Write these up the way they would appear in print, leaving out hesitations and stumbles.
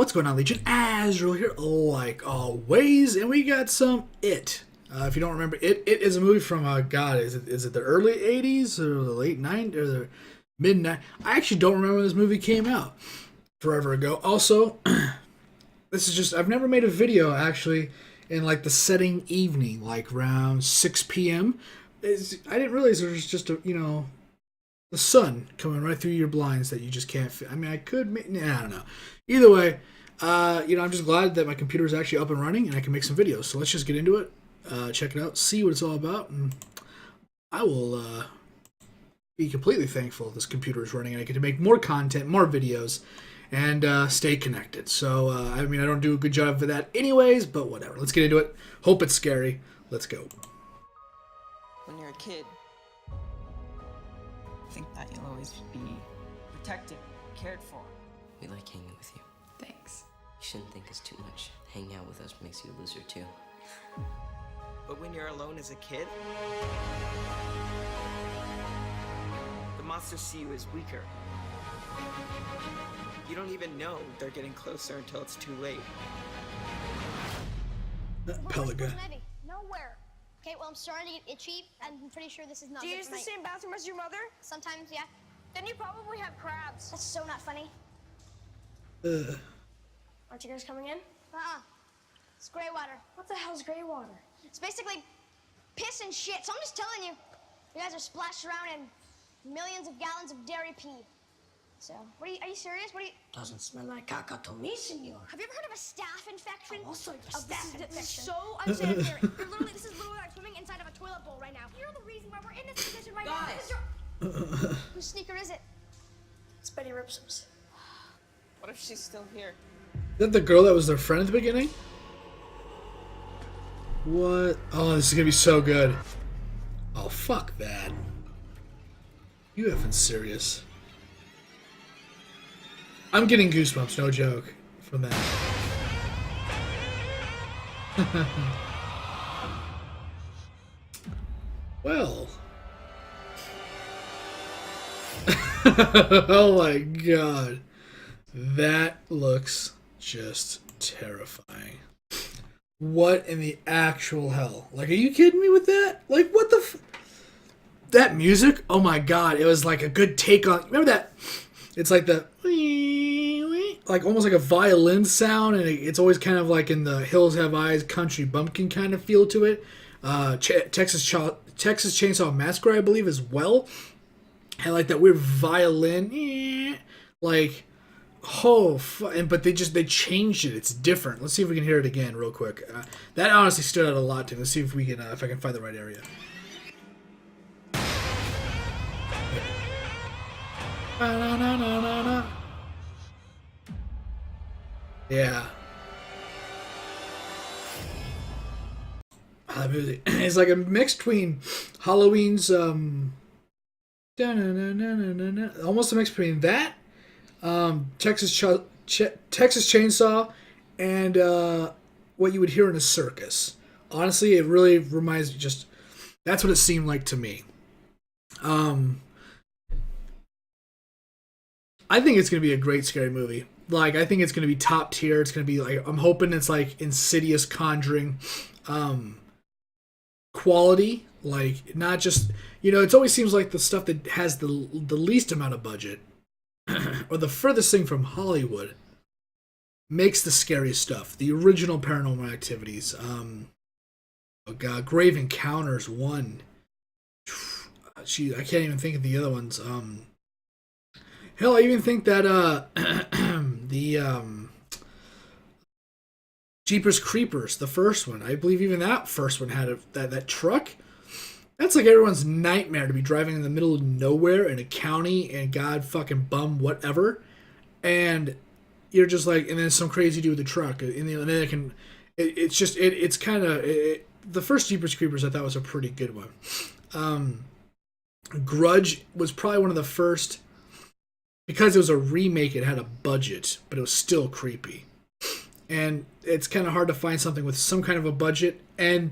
What's going on, Legion? Azrael here, like always, and we got some It. If you don't remember, It is a movie from, God, is it the early 80s or the late 90s or the mid 90s? I actually don't remember when this movie came out. Forever ago. Also, this is just, I've never made a video, actually, in, like, the setting evening, like, around 6 p.m. I didn't realize there was just the sun coming right through your blinds that you just can't fit. I mean, I could make, I don't know. Either way, I'm just glad that my computer is actually up and running and I can make some videos. So let's just get into it, check it out, see what it's all about, and I will be completely thankful this computer is running and I get to make more content, more videos, and stay connected. So, I mean, I don't do a good job of that anyways, but whatever. Let's get into it. Hope it's scary. Let's go. When you're a kid, I think that you'll always be protected, cared for. We like hanging with you. Thanks. You shouldn't think us too much. Hanging out with us makes you a loser too. But when you're alone as a kid, the monsters see you as weaker. You don't even know they're getting closer until it's too late. Pelican. Nowhere. Okay, well, I'm starting to get itchy, and I'm pretty sure this is not Do you good use for the my- same bathroom as your mother? Sometimes, yeah. Then you probably have crabs. That's so not funny. Aren't you guys coming in? It's gray water. What the hell's gray water? It's basically piss and shit, so I'm just telling you. You guys are splashed around in millions of gallons of dairy pee. So, are you serious? What are you... Doesn't smell like caca to me, senor. Have you ever heard of a staph infection? Also, This is infection. so unsanitary. This is literally like swimming inside of a toilet bowl right now. You're the reason why we're in this position right now. Guys! Because you're... Whose sneaker is it? It's Betty Ripsom's. What if she's still here? Is that the girl that was their friend at the beginning? What? Oh, this is gonna be so good. Oh, fuck that. You effing serious. I'm getting goosebumps, no joke, from that. Well. Oh my god. That looks just terrifying. What in the actual hell? Like, are you kidding me with that? Like, what the that music? Oh my god, it was like a good take on... Remember that? It's like the... Like, almost like a violin sound, and it's always kind of like in the Hills Have Eyes country bumpkin kind of feel to it. Texas Chainsaw Massacre, I believe, as well. Had like that weird violin... Like... Oh, but they changed it. It's different. Let's see if we can hear it again real quick. That honestly stood out a lot to me. Let's see if we can, if I can find the right area. Yeah. That music. It's like a mix between Halloween's almost a mix between that. Texas Chainsaw, and what you would hear in a circus. Honestly, it really reminds me. That's what it seemed like to me. I think it's gonna be a great scary movie. Like, I think it's gonna be top tier. It's gonna be like, I'm hoping it's like Insidious, Conjuring, quality. Like, not just, it always seems like the stuff that has the least amount of budget or the furthest thing from Hollywood makes the scariest stuff. The original Paranormal Activities. Oh god, Grave Encounters 1. I can't even think of the other ones. Hell, I even think that the Jeepers Creepers, the first one. I believe even that first one had that truck. That's like everyone's nightmare, to be driving in the middle of nowhere in a county and god fucking bum whatever, and you're just like, and then some crazy dude with a truck, and then it can, it's kind of the first Jeepers Creepers I thought was a pretty good one. Grudge was probably one of the first, because it was a remake. It had a budget, but it was still creepy, and it's kind of hard to find something with some kind of a budget and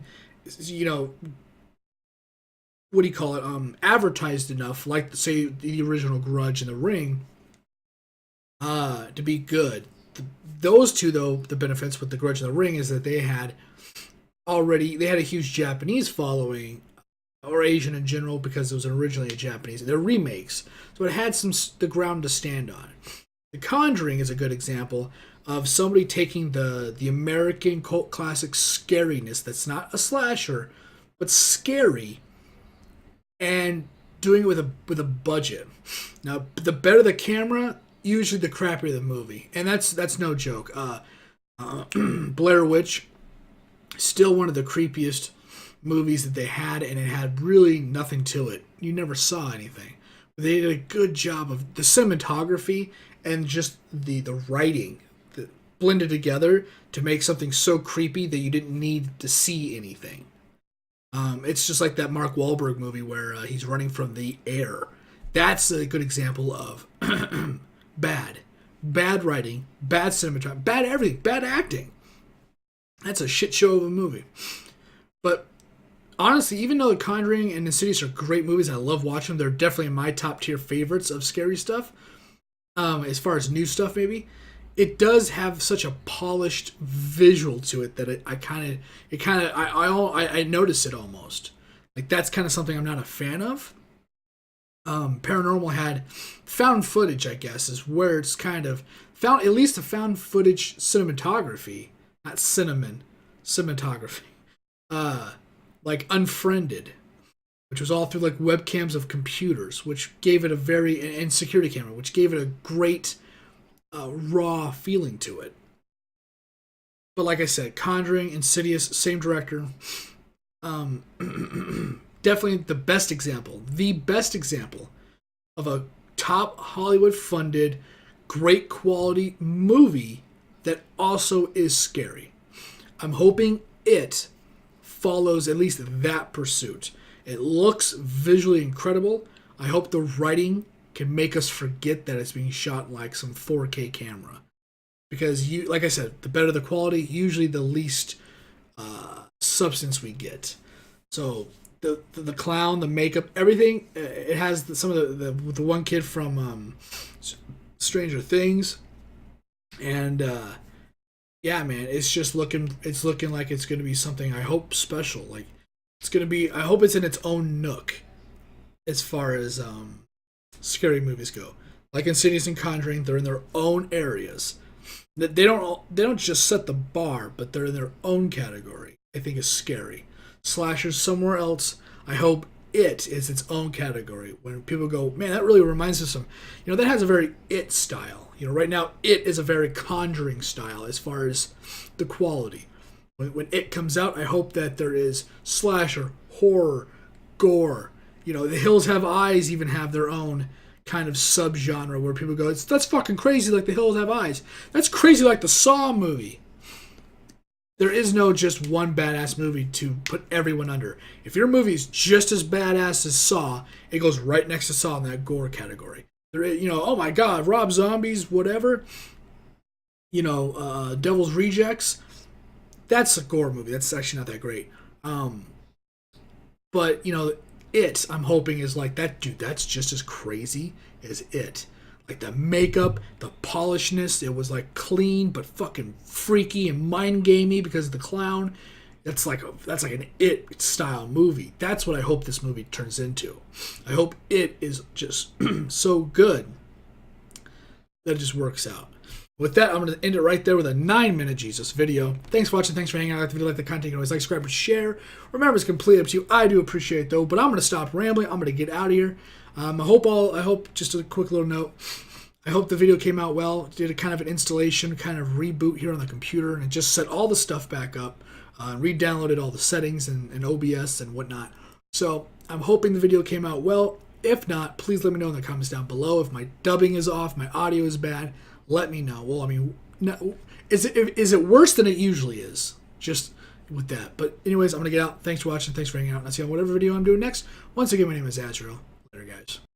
what do you call it, advertised enough, like, say, the original Grudge and The Ring, to be good. those two, though, the benefits with The Grudge and The Ring is that they had a huge Japanese following, or Asian in general, because it was originally a Japanese. They're remakes, so it had the ground to stand on. The Conjuring is a good example of somebody taking the American cult classic scariness that's not a slasher, but scary, and doing it with a budget. Now, the better the camera, usually the crappier the movie, and that's no joke. Blair Witch, still one of the creepiest movies that they had, and it had really nothing to it. You never saw anything. But they did a good job of the cinematography and just the writing that blended together to make something so creepy that you didn't need to see anything. It's just like that Mark Wahlberg movie where he's running from the air. That's a good example of bad writing, bad cinematography, bad everything, bad acting. That's a shit show of a movie. But honestly, even though The Conjuring and Insidious are great movies and I love watching them, they're definitely my top tier favorites of scary stuff. As far as new stuff, maybe it does have such a polished visual to it that I notice it almost. Like that's kind of something I'm not a fan of. Paranormal had found footage, I guess, is where it's kind of found, at least a found footage cinematography, not cinematography. Like Unfriended, which was all through like webcams of computers, which gave it and security camera, which gave it a great raw feeling to it. But like I said, Conjuring, Insidious, same director. Definitely the best example of a top Hollywood funded, great quality movie that also is scary. I'm hoping it follows at least that pursuit. It looks visually incredible. I hope the writing can make us forget that it's being shot like some 4K camera. Because, like I said, the better the quality, usually the least substance we get. So the clown, the makeup, everything. It has some of the one kid from Stranger Things, and yeah, man, it's looking like it's gonna be something. I hope special. Like it's gonna be. I hope it's in its own nook as far as scary movies go. Like Insidious and Conjuring, they're in their own areas. They don't just set the bar, but they're in their own category. I think is scary. Slashers somewhere else. I hope it is its own category. When people go, man, that really reminds us of, that has a very It style. Right now, It is a very Conjuring style as far as the quality. When It comes out, I hope that there is slasher, horror, gore. The Hills Have Eyes even have their own kind of subgenre where people go, that's fucking crazy like The Hills Have Eyes. That's crazy like the Saw movie. There is no just one badass movie to put everyone under. If your movie's just as badass as Saw, it goes right next to Saw in that gore category. There is, oh my God, Rob Zombie's whatever, Devil's Rejects, that's a gore movie. That's actually not that great. But, It, I'm hoping, is like that, dude, that's just as crazy as It. Like the makeup, the polishness, it was like clean but fucking freaky and mind gamey because of the clown. That's like an It style movie. That's what I hope this movie turns into. I hope It is just so good that it just works out. With that, I'm going to end it right there with a 9-minute Jesus video. Thanks for watching. Thanks for hanging out. If you like the content, you can always like, subscribe, and share. Remember, it's completely up to you. I do appreciate it, though. But I'm going to stop rambling. I'm going to get out of here. I hope, just a quick little note, I hope the video came out well. Did a kind of an installation, kind of reboot here on the computer, and it just set all the stuff back up. Re-downloaded all the settings and OBS and whatnot. So I'm hoping the video came out well. If not, please let me know in the comments down below. If my dubbing is off, my audio is bad, let me know. Well, I mean, no, is it worse than it usually is? Just with that. But anyways, I'm going to get out. Thanks for watching. Thanks for hanging out. And I'll see you on whatever video I'm doing next. Once again, my name is Azrael. Later, guys.